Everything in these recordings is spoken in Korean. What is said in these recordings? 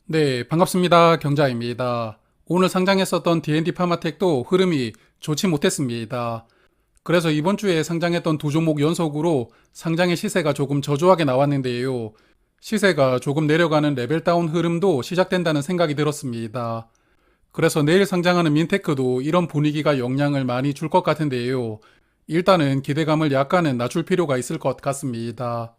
네, 반갑습니다. 경자입니다. 오늘 상장했었던 D&D 파마텍도 흐름이 좋지 못했습니다. 그래서 이번 주에 상장했던 두 종목 연속으로 상장의 시세가 조금 저조하게 나왔는데요. 시세가 조금 내려가는 레벨 다운 흐름도 시작된다는 생각이 들었습니다. 그래서 내일 상장하는 민테크도 이런 분위기가 영향을 많이 줄 것 같은데요. 일단은 기대감을 약간은 낮출 필요가 있을 것 같습니다.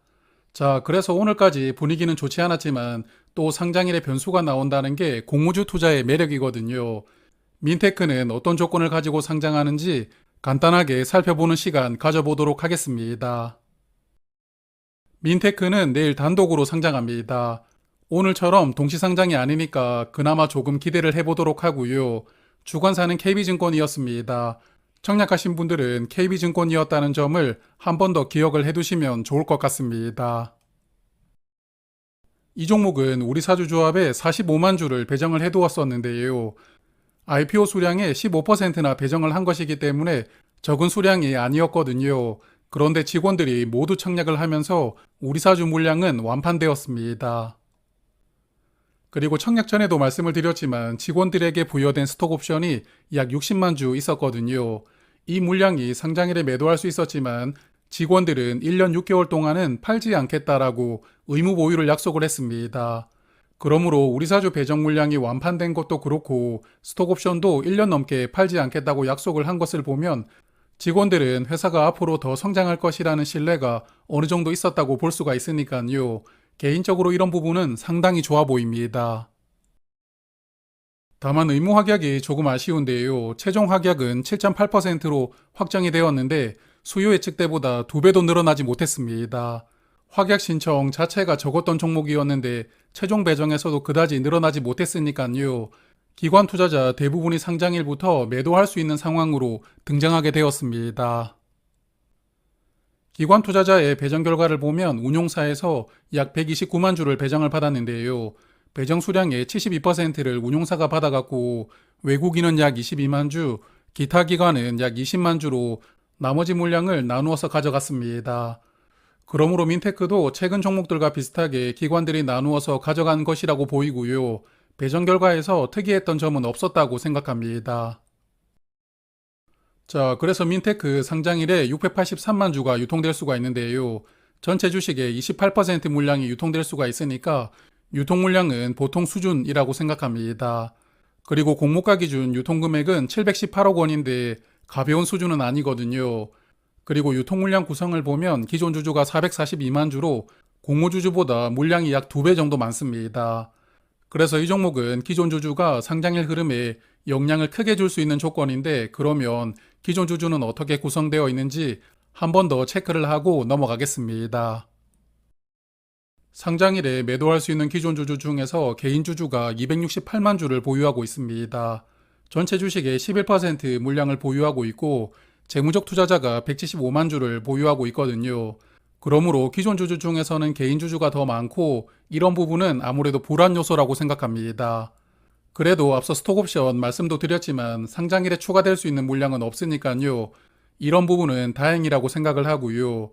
자, 그래서 오늘까지 분위기는 좋지 않았지만 또 상장일에 변수가 나온다는 게 공모주 투자의 매력이거든요. 민테크는 어떤 조건을 가지고 상장하는지 간단하게 살펴보는 시간 가져보도록 하겠습니다. 민테크는 내일 단독으로 상장합니다. 오늘처럼 동시상장이 아니니까 그나마 조금 기대를 해보도록 하고요. 주관사는 KB증권이었습니다. 청약하신 분들은 KB증권이었다는 점을 한 번 더 기억을 해두시면 좋을 것 같습니다. 이 종목은 우리 사주조합에 45만 주를 배정을 해두었었는데요. IPO 수량의 15%나 배정을 한 것이기 때문에 적은 수량이 아니었거든요. 그런데 직원들이 모두 청약을 하면서 우리 사주 물량은 완판되었습니다. 그리고 청약 전에도 말씀을 드렸지만 직원들에게 부여된 스톡 옵션이 약 60만 주 있었거든요. 이 물량이 상장일에 매도할 수 있었지만 직원들은 1년 6개월 동안은 팔지 않겠다라고 의무 보유를 약속을 했습니다. 그러므로 우리사주 배정 물량이 완판된 것도 그렇고 스톡 옵션도 1년 넘게 팔지 않겠다고 약속을 한 것을 보면 직원들은 회사가 앞으로 더 성장할 것이라는 신뢰가 어느 정도 있었다고 볼 수가 있으니까요. 개인적으로 이런 부분은 상당히 좋아 보입니다. 다만 의무 확약이 조금 아쉬운데요. 최종 확약은 7.8%로 확정이 되었는데 수요 예측 때보다 2배도 늘어나지 못했습니다. 확약 신청 자체가 적었던 종목이었는데 최종 배정에서도 그다지 늘어나지 못했으니까요. 기관 투자자 대부분이 상장일부터 매도할 수 있는 상황으로 등장하게 되었습니다. 기관 투자자의 배정 결과를 보면 운용사에서 약 129만 주를 배정을 받았는데요. 배정 수량의 72%를 운용사가 받아갔고 외국인은 약 22만 주, 기타 기관은 약 20만 주로 나머지 물량을 나누어서 가져갔습니다. 그러므로 민테크도 최근 종목들과 비슷하게 기관들이 나누어서 가져간 것이라고 보이고요. 배정 결과에서 특이했던 점은 없었다고 생각합니다. 자, 그래서 민테크 상장일에 683만 주가 유통될 수가 있는데요. 전체 주식의 28% 물량이 유통될 수가 있으니까 유통 물량은 보통 수준이라고 생각합니다. 그리고 공모가 기준 유통 금액은 718억 원인데 가벼운 수준은 아니거든요. 그리고 유통 물량 구성을 보면 기존 주주가 442만 주로 공모 주주보다 물량이 약 2배 정도 많습니다. 그래서 이 종목은 기존 주주가 상장일 흐름에 영향을 크게 줄 수 있는 조건인데 그러면 기존 주주는 어떻게 구성되어 있는지 한 번 더 체크를 하고 넘어가겠습니다. 상장일에 매도할 수 있는 기존 주주 중에서 개인 주주가 268만 주를 보유하고 있습니다. 전체 주식의 11% 물량을 보유하고 있고 재무적 투자자가 175만 주를 보유하고 있거든요. 그러므로 기존 주주 중에서는 개인 주주가 더 많고 이런 부분은 아무래도 불안 요소라고 생각합니다. 그래도 앞서 스톡옵션 말씀도 드렸지만 상장일에 추가될 수 있는 물량은 없으니까요. 이런 부분은 다행이라고 생각을 하고요.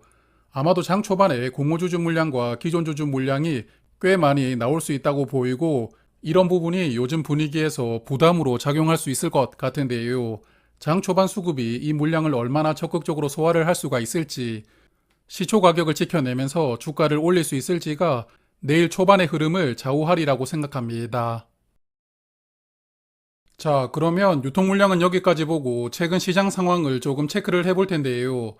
아마도 장 초반에 공모주주 물량과 기존 주주 물량이 꽤 많이 나올 수 있다고 보이고 이런 부분이 요즘 분위기에서 부담으로 작용할 수 있을 것 같은데요. 장 초반 수급이 이 물량을 얼마나 적극적으로 소화를 할 수가 있을지 시초 가격을 지켜내면서 주가를 올릴 수 있을지가 내일 초반의 흐름을 좌우하리라고 생각합니다. 자, 그러면 유통 물량은 여기까지 보고 최근 시장 상황을 조금 체크를 해볼 텐데요.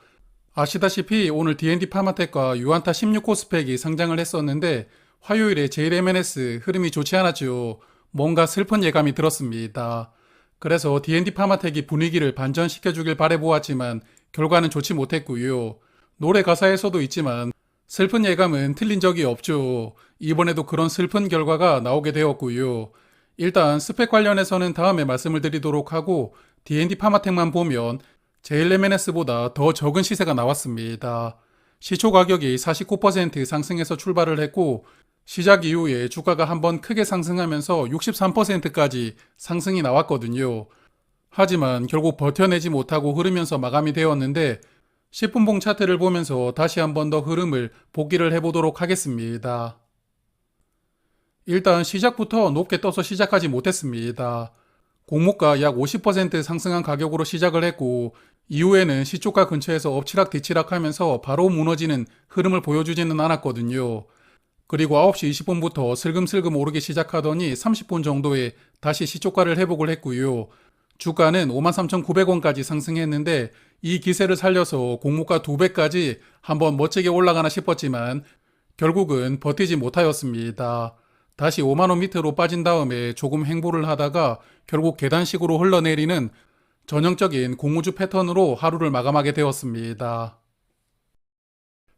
아시다시피 오늘 D&D 파마텍과 유안타 16호 스펙이 상장을 했었는데 화요일에 JLMNS 흐름이 좋지 않았죠. 뭔가 슬픈 예감이 들었습니다. 그래서 D&D 파마텍이 분위기를 반전시켜주길 바라보았지만 결과는 좋지 못했고요. 노래 가사에서도 있지만 슬픈 예감은 틀린 적이 없죠. 이번에도 그런 슬픈 결과가 나오게 되었고요. 일단 스펙 관련해서는 다음에 말씀을 드리도록 하고 D&D 파마텍만 보면 JLMNS보다 더 적은 시세가 나왔습니다. 시초 가격이 49% 상승해서 출발을 했고 시작 이후에 주가가 한번 크게 상승하면서 63%까지 상승이 나왔거든요. 하지만 결국 버텨내지 못하고 흐르면서 마감이 되었는데 10분봉 차트를 보면서 다시 한번 더 흐름을 복기를 해보도록 하겠습니다. 일단 시작부터 높게 떠서 시작하지 못했습니다. 공모가 약 50% 상승한 가격으로 시작을 했고 이후에는 시초가 근처에서 엎치락 뒤치락 하면서 바로 무너지는 흐름을 보여주지는 않았거든요. 그리고 9시 20분부터 슬금슬금 오르기 시작하더니 30분 정도에 다시 시초가를 회복을 했고요. 주가는 53,900원까지 상승했는데 이 기세를 살려서 공모가 2배까지 한번 멋지게 올라가나 싶었지만 결국은 버티지 못하였습니다. 다시 5만원 밑으로 빠진 다음에 조금 횡보를 하다가 결국 계단식으로 흘러내리는 전형적인 공모주 패턴으로 하루를 마감하게 되었습니다.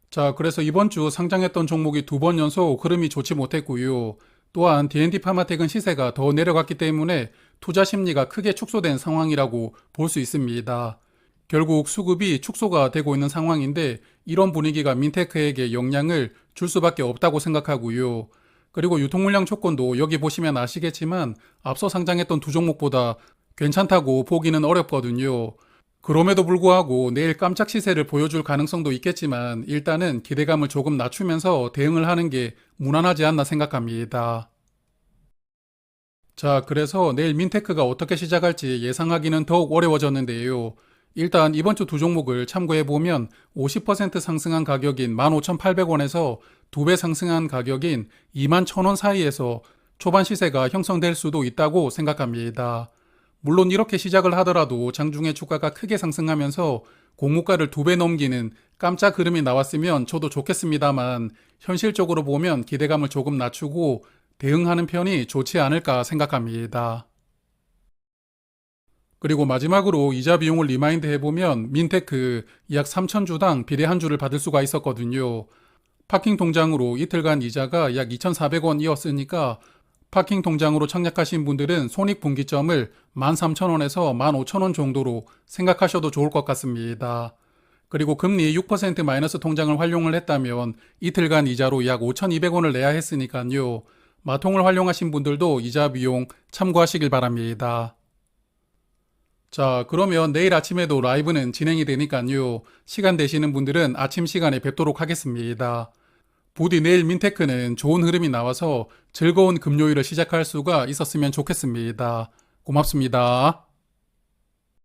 자, 그래서 이번 주 상장했던 종목이 2번 연속 흐름이 좋지 못했고요. 또한 D&D 파마텍은 시세가 더 내려갔기 때문에 투자 심리가 크게 축소된 상황이라고 볼 수 있습니다. 결국 수급이 축소가 되고 있는 상황인데 이런 분위기가 민테크에게 영향을 줄 수밖에 없다고 생각하고요. 그리고 유통물량 조건도 여기 보시면 아시겠지만 앞서 상장했던 두 종목보다 괜찮다고 보기는 어렵거든요. 그럼에도 불구하고 내일 깜짝 시세를 보여줄 가능성도 있겠지만 일단은 기대감을 조금 낮추면서 대응을 하는 게 무난하지 않나 생각합니다. 자, 그래서 내일 민테크가 어떻게 시작할지 예상하기는 더욱 어려워졌는데요. 일단 이번 주 두 종목을 참고해보면 50% 상승한 가격인 15,800원에서 2배 상승한 가격인 21,000원 사이에서 초반 시세가 형성될 수도 있다고 생각합니다. 물론 이렇게 시작을 하더라도 장중에 주가가 크게 상승하면서 공모가를 2배 넘기는 깜짝 흐름이 나왔으면 저도 좋겠습니다만 현실적으로 보면 기대감을 조금 낮추고 대응하는 편이 좋지 않을까 생각합니다. 그리고 마지막으로 이자 비용을 리마인드 해보면 민테크 약 3,000주당 비례 한 주를 받을 수가 있었거든요. 파킹 통장으로 이틀간 이자가 약 2,400원이었으니까 파킹 통장으로 청약하신 분들은 손익분기점을 13,000원에서 15,000원 정도로 생각하셔도 좋을 것 같습니다. 그리고 금리 6% 마이너스 통장을 활용을 했다면 이틀간 이자로 약 5,200원을 내야 했으니까요. 마통을 활용하신 분들도 이자 비용 참고하시길 바랍니다. 자, 그러면 내일 아침에도 라이브는 진행이 되니까요. 시간 되시는 분들은 아침 시간에 뵙도록 하겠습니다. 부디 내일 민테크는 좋은 흐름이 나와서 즐거운 금요일을 시작할 수가 있었으면 좋겠습니다. 고맙습니다.